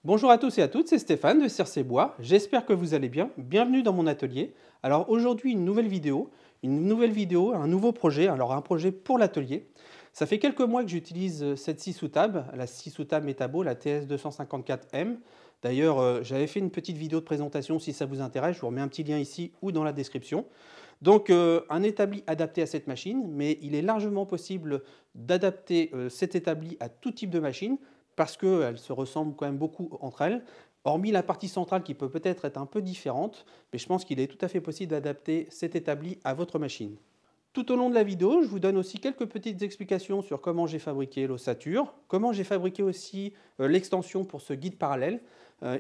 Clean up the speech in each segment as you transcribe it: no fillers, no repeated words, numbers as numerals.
Bonjour à tous et à toutes, c'est Stéphane de Circe Bois. J'espère que vous allez bien. Bienvenue dans mon atelier. Alors aujourd'hui, une nouvelle vidéo, un nouveau projet. Alors un projet pour l'atelier. Ça fait quelques mois que j'utilise cette scie sous table, la scie sous table Metabo, la TS254M. D'ailleurs, j'avais fait une petite vidéo de présentation si ça vous intéresse. Je vous remets un petit lien ici ou dans la description. Donc un établi adapté à cette machine, mais il est largement possible d'adapter cet établi à tout type de machine parce qu'elles se ressemblent quand même beaucoup entre elles, hormis la partie centrale qui peut peut-être être un peu différente, mais je pense qu'il est tout à fait possible d'adapter cet établi à votre machine. Tout au long de la vidéo, je vous donne aussi quelques petites explications sur comment j'ai fabriqué l'ossature, comment j'ai fabriqué aussi l'extension pour ce guide parallèle.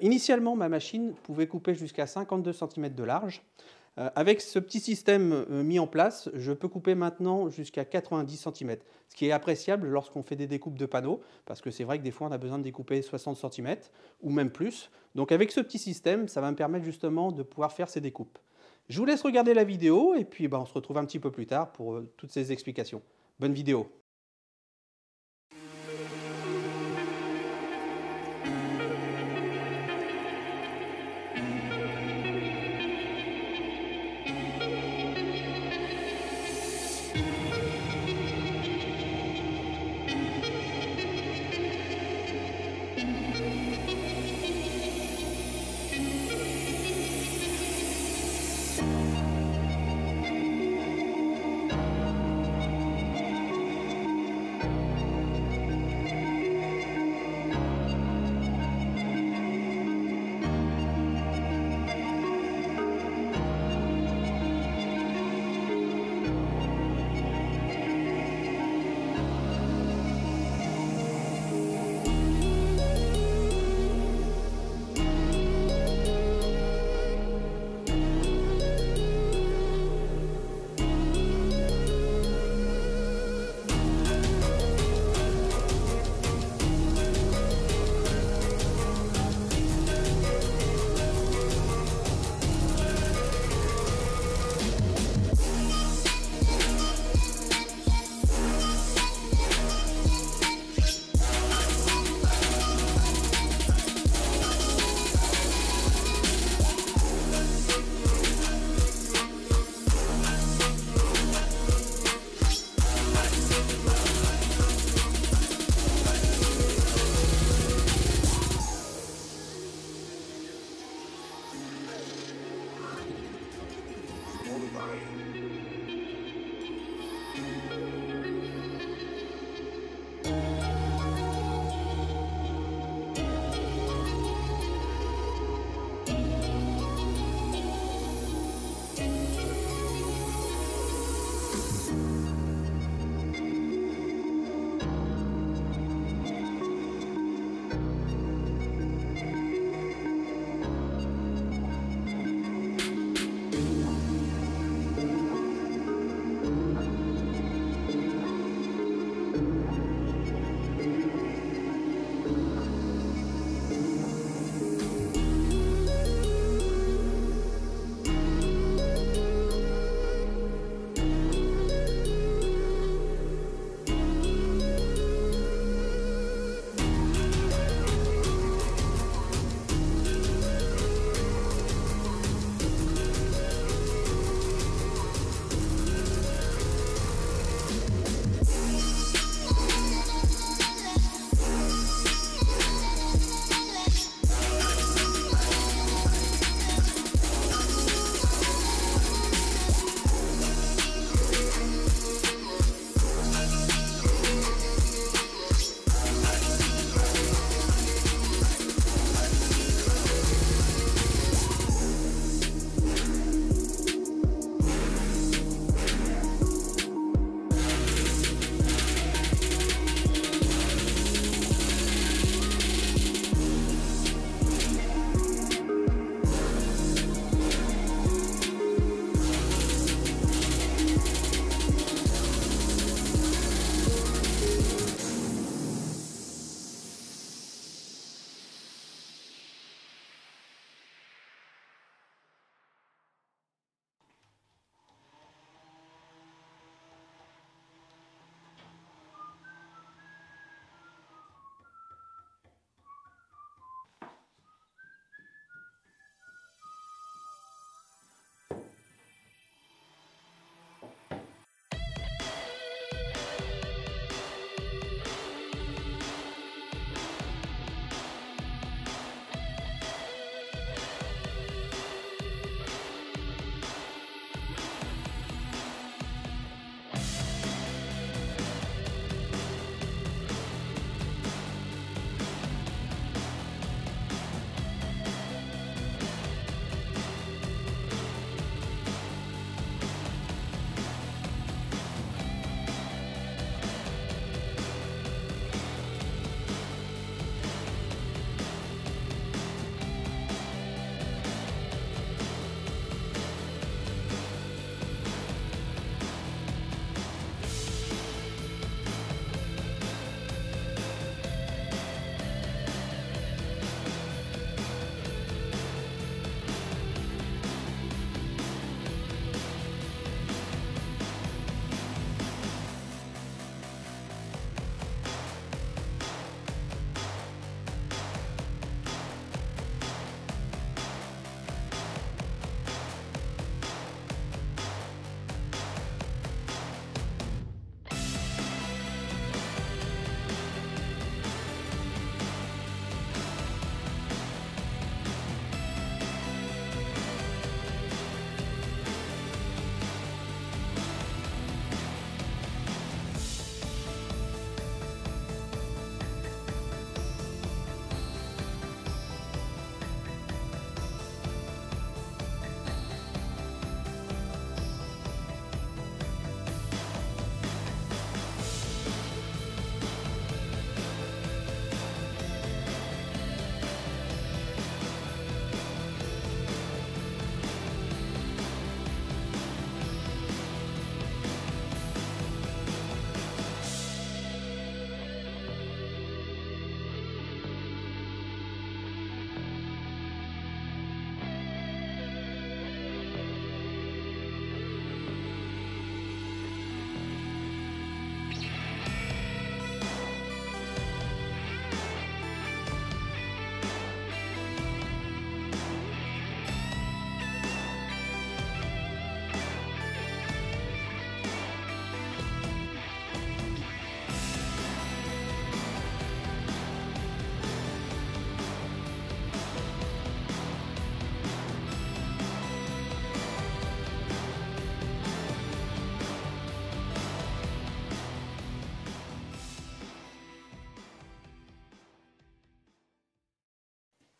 Initialement, ma machine pouvait couper jusqu'à 52 cm de large. Avec ce petit système mis en place, je peux couper maintenant jusqu'à 90 cm, ce qui est appréciable lorsqu'on fait des découpes de panneaux, parce que c'est vrai que des fois on a besoin de découper 60 cm ou même plus. Donc avec ce petit système, ça va me permettre justement de pouvoir faire ces découpes. Je vous laisse regarder la vidéo et puis on se retrouve un petit peu plus tard pour toutes ces explications. Bonne vidéo!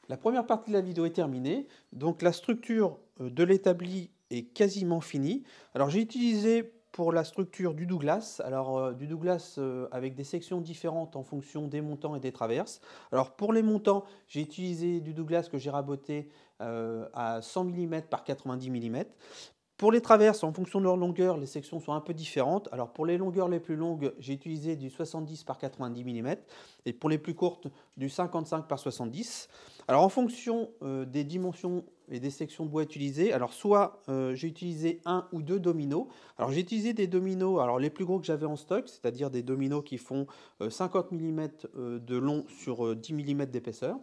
La première partie de la vidéo est terminée, donc la structure de l'établi est quasiment finie. Alors j'ai utilisé pour la structure du Douglas, du Douglas avec des sections différentes en fonction des montants et des traverses. Alors pour les montants, j'ai utilisé du Douglas que j'ai raboté à 100 mm par 90 mm. Pour les traverses, en fonction de leur longueur, les sections sont un peu différentes. Alors pour les longueurs les plus longues, j'ai utilisé du 70 par 90 mm et pour les plus courtes, du 55 par 70. Alors en fonction des dimensions et des sections de bois utilisées, alors soit j'ai utilisé un ou deux dominos. Alors j'ai utilisé des dominos, alors les plus gros que j'avais en stock, c'est-à-dire des dominos qui font 50 mm de long sur 10 mm d'épaisseur.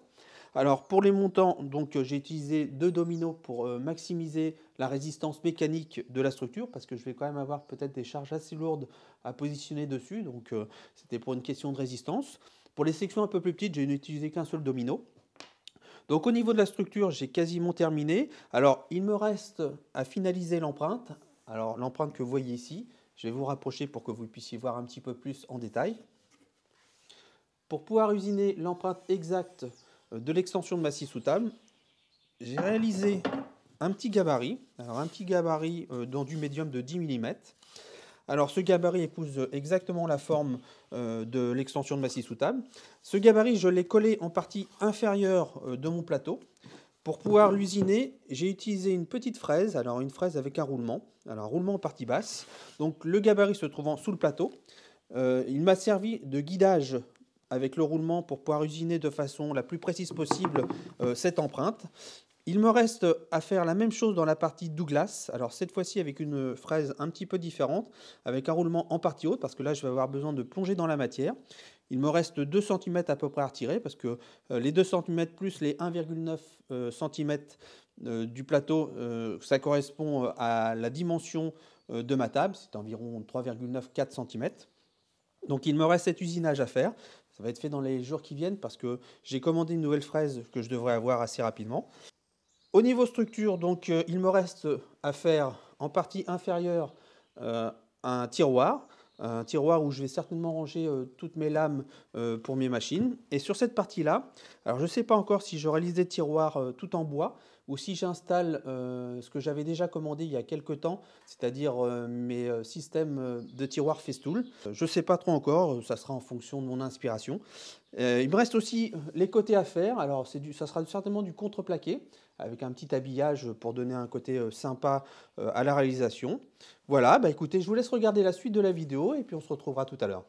Alors pour les montants, donc j'ai utilisé deux dominos pour maximiser la résistance mécanique de la structure, parce que je vais quand même avoir peut-être des charges assez lourdes à positionner dessus, donc c'était pour une question de résistance. Pour les sections un peu plus petites, j'ai n'utilisé qu'un seul domino. Donc au niveau de la structure, j'ai quasiment terminé. Alors il me reste à finaliser l'empreinte. Alors l'empreinte que vous voyez ici, je vais vous rapprocher pour que vous puissiez voir un petit peu plus en détail. Pour pouvoir usiner l'empreinte exacte de l'extension de ma scie sous table, j'ai réalisé un petit gabarit. Alors un petit gabarit dans du médium de 10 mm. Alors ce gabarit épouse exactement la forme de l'extension de ma scie sous table. Ce gabarit, je l'ai collé en partie inférieure de mon plateau. Pour pouvoir l'usiner, j'ai utilisé une petite fraise, alors une fraise avec un roulement en partie basse. Donc le gabarit se trouvant sous le plateau, il m'a servi de guidage avec le roulement pour pouvoir usiner de façon la plus précise possible cette empreinte. Il me reste à faire la même chose dans la partie Douglas, alors cette fois-ci avec une fraise un petit peu différente, avec un roulement en partie haute, parce que là je vais avoir besoin de plonger dans la matière. Il me reste 2 cm à peu près à retirer, parce que les 2 cm plus les 1,9 cm du plateau, ça correspond à la dimension de ma table, c'est environ 3,94 cm. Donc il me reste cet usinage à faire. Ça va être fait dans les jours qui viennent parce que j'ai commandé une nouvelle fraise que je devrais avoir assez rapidement. Au niveau structure, donc, il me reste à faire en partie inférieure un tiroir où je vais certainement ranger toutes mes lames pour mes machines. Et sur cette partie-là, alors je ne sais pas encore si je réalise des tiroirs tout en bois ou si j'installe ce que j'avais déjà commandé il y a quelques temps, c'est-à-dire mes systèmes de tiroirs Festool. Je ne sais pas trop encore, ça sera en fonction de mon inspiration. Il me reste aussi les côtés à faire, alors ça sera certainement du contreplaqué, avec un petit habillage pour donner un côté sympa à la réalisation. Voilà, bah écoutez, je vous laisse regarder la suite de la vidéo et puis on se retrouvera tout à l'heure.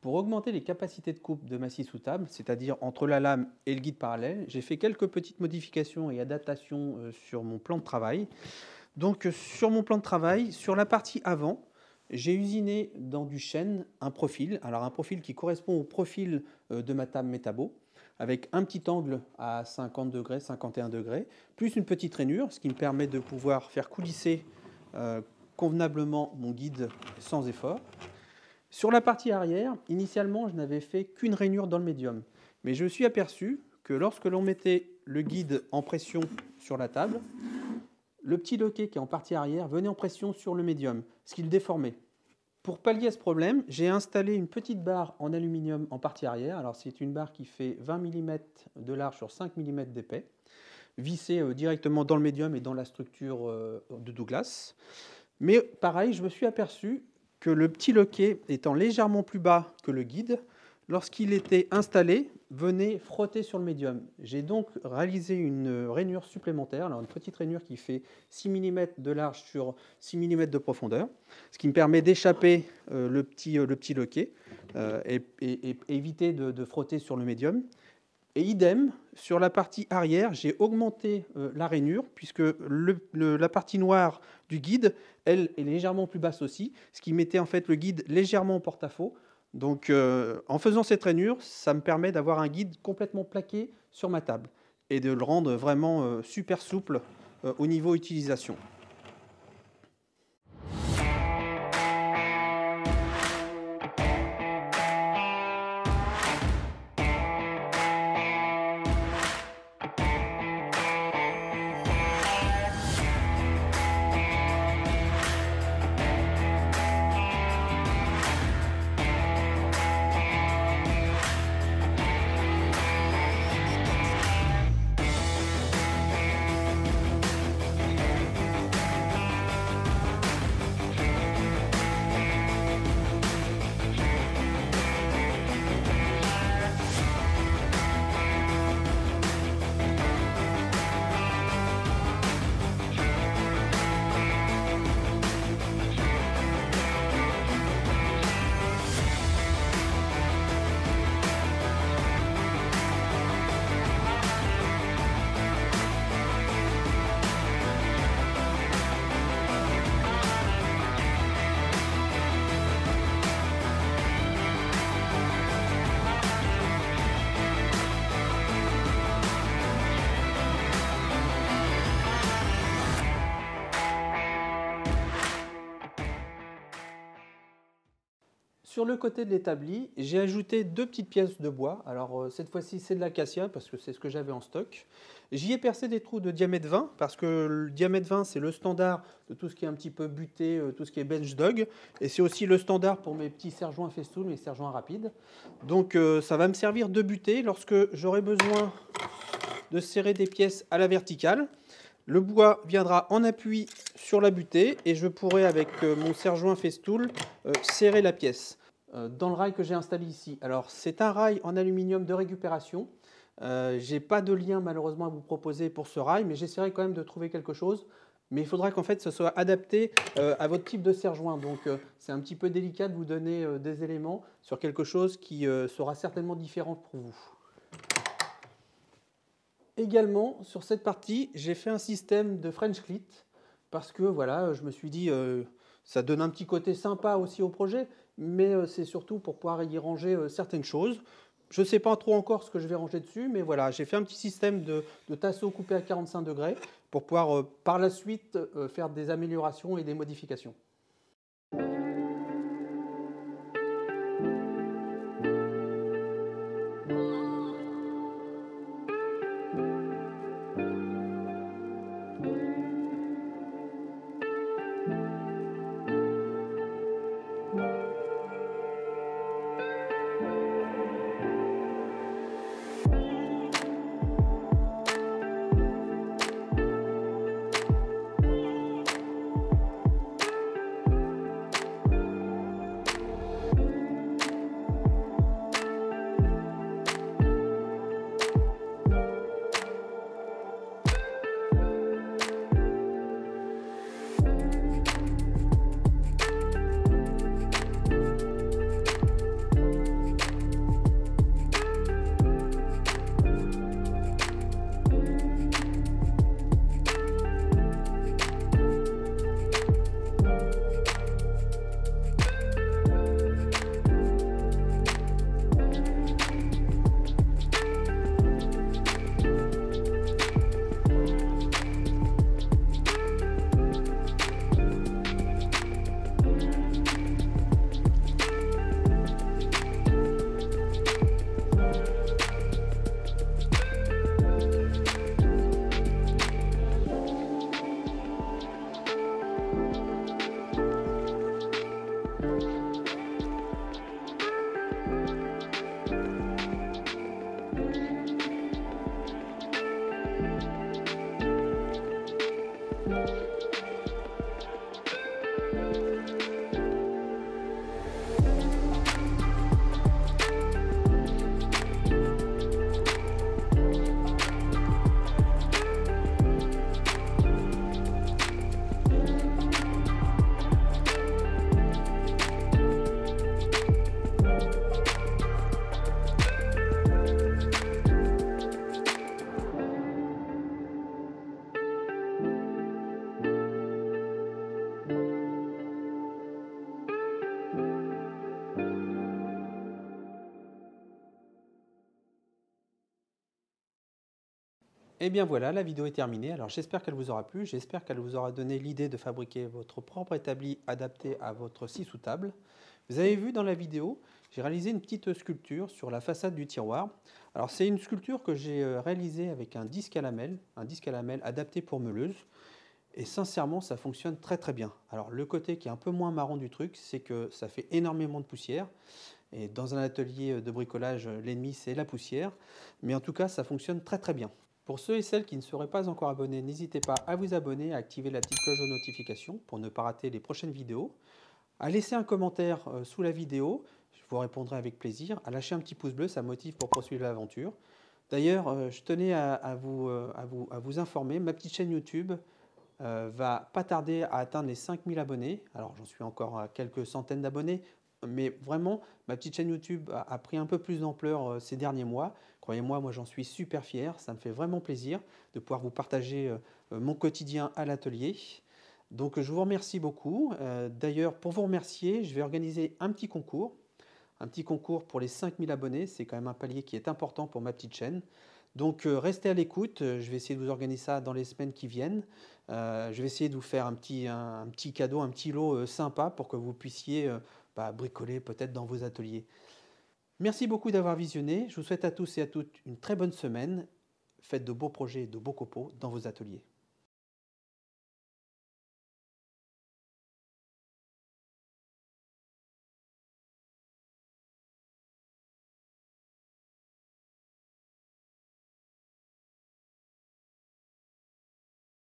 Pour augmenter les capacités de coupe de ma scie sous table, c'est-à-dire entre la lame et le guide parallèle, j'ai fait quelques petites modifications et adaptations sur mon plan de travail. Donc sur mon plan de travail, sur la partie avant, j'ai usiné dans du chêne un profil. Alors un profil qui correspond au profil de ma table Metabo, avec un petit angle à 50 degrés, 51 degrés, plus une petite rainure, ce qui me permet de pouvoir faire coulisser convenablement mon guide sans effort. Sur la partie arrière, initialement, je n'avais fait qu'une rainure dans le médium. Mais je me suis aperçu que lorsque l'on mettait le guide en pression sur la table, le petit loquet qui est en partie arrière venait en pression sur le médium, ce qui le déformait. Pour pallier à ce problème, j'ai installé une petite barre en aluminium en partie arrière. Alors c'est une barre qui fait 20 mm de large sur 5 mm d'épais, vissée directement dans le médium et dans la structure de Douglas. Mais pareil, je me suis aperçu que le petit loquet étant légèrement plus bas que le guide, lorsqu'il était installé, venait frotter sur le médium. J'ai donc réalisé une rainure supplémentaire, alors une petite rainure qui fait 6 mm de large sur 6 mm de profondeur, ce qui me permet d'échapper le petit loquet et éviter de frotter sur le médium. Et idem, sur la partie arrière, j'ai augmenté la rainure, puisque la partie noire du guide, elle, est légèrement plus basse aussi, ce qui mettait en fait le guide légèrement en porte-à-faux. Donc en faisant cette rainure, ça me permet d'avoir un guide complètement plaqué sur ma table et de le rendre vraiment super souple au niveau utilisation. Sur le côté de l'établi, j'ai ajouté 2 petites pièces de bois. Alors cette fois-ci, c'est de l'acacia parce que c'est ce que j'avais en stock. J'y ai percé des trous de diamètre 20 parce que le diamètre 20, c'est le standard de tout ce qui est un petit peu buté, tout ce qui est bench dog. Et c'est aussi le standard pour mes petits serre-joints festoon, mes serre-joints rapides. Donc ça va me servir de butée lorsque j'aurai besoin de serrer des pièces à la verticale. Le bois viendra en appui sur la butée et je pourrai avec mon serre-joint festool serrer la pièce dans le rail que j'ai installé ici. Alors c'est un rail en aluminium de récupération. J'ai pas de lien malheureusement à vous proposer pour ce rail, mais j'essaierai quand même de trouver quelque chose. Mais il faudra qu'en fait ce soit adapté à votre type de serre-joint. Donc c'est un petit peu délicat de vous donner des éléments sur quelque chose qui sera certainement différent pour vous. Également, sur cette partie, j'ai fait un système de French clit parce que voilà, je me suis dit ça donne un petit côté sympa aussi au projet, mais c'est surtout pour pouvoir y ranger certaines choses. Je ne sais pas trop encore ce que je vais ranger dessus, mais voilà, j'ai fait un petit système de tasseaux coupés à 45 degrés pour pouvoir par la suite faire des améliorations et des modifications. Et bien voilà, la vidéo est terminée. Alors j'espère qu'elle vous aura plu, j'espère qu'elle vous aura donné l'idée de fabriquer votre propre établi adapté à votre scie sous table. Vous avez vu dans la vidéo, j'ai réalisé une petite sculpture sur la façade du tiroir. Alors c'est une sculpture que j'ai réalisée avec un disque à lamelles adapté pour meuleuse. Et sincèrement, ça fonctionne très très bien. Alors le côté qui est un peu moins marrant du truc, c'est que ça fait énormément de poussière. Et dans un atelier de bricolage, l'ennemi c'est la poussière. Mais en tout cas, ça fonctionne très très bien. Pour ceux et celles qui ne seraient pas encore abonnés, n'hésitez pas à vous abonner, à activer la petite cloche de notification pour ne pas rater les prochaines vidéos, à laisser un commentaire sous la vidéo, je vous répondrai avec plaisir, à lâcher un petit pouce bleu, ça motive pour poursuivre l'aventure. D'ailleurs, je tenais à vous informer, ma petite chaîne YouTube va pas tarder à atteindre les 5000 abonnés. Alors j'en suis encore à quelques centaines d'abonnés, mais vraiment, ma petite chaîne YouTube a pris un peu plus d'ampleur ces derniers mois. Croyez-moi, moi j'en suis super fier. Ça me fait vraiment plaisir de pouvoir vous partager mon quotidien à l'atelier. Donc je vous remercie beaucoup. D'ailleurs, pour vous remercier, je vais organiser un petit concours. Un petit concours pour les 5000 abonnés. C'est quand même un palier qui est important pour ma petite chaîne. Donc restez à l'écoute. Je vais essayer de vous organiser ça dans les semaines qui viennent. Je vais essayer de vous faire un petit cadeau, un petit lot sympa pour que vous puissiez bricoler peut-être dans vos ateliers. Merci beaucoup d'avoir visionné. Je vous souhaite à tous et à toutes une très bonne semaine. Faites de beaux projets et de beaux copeaux dans vos ateliers.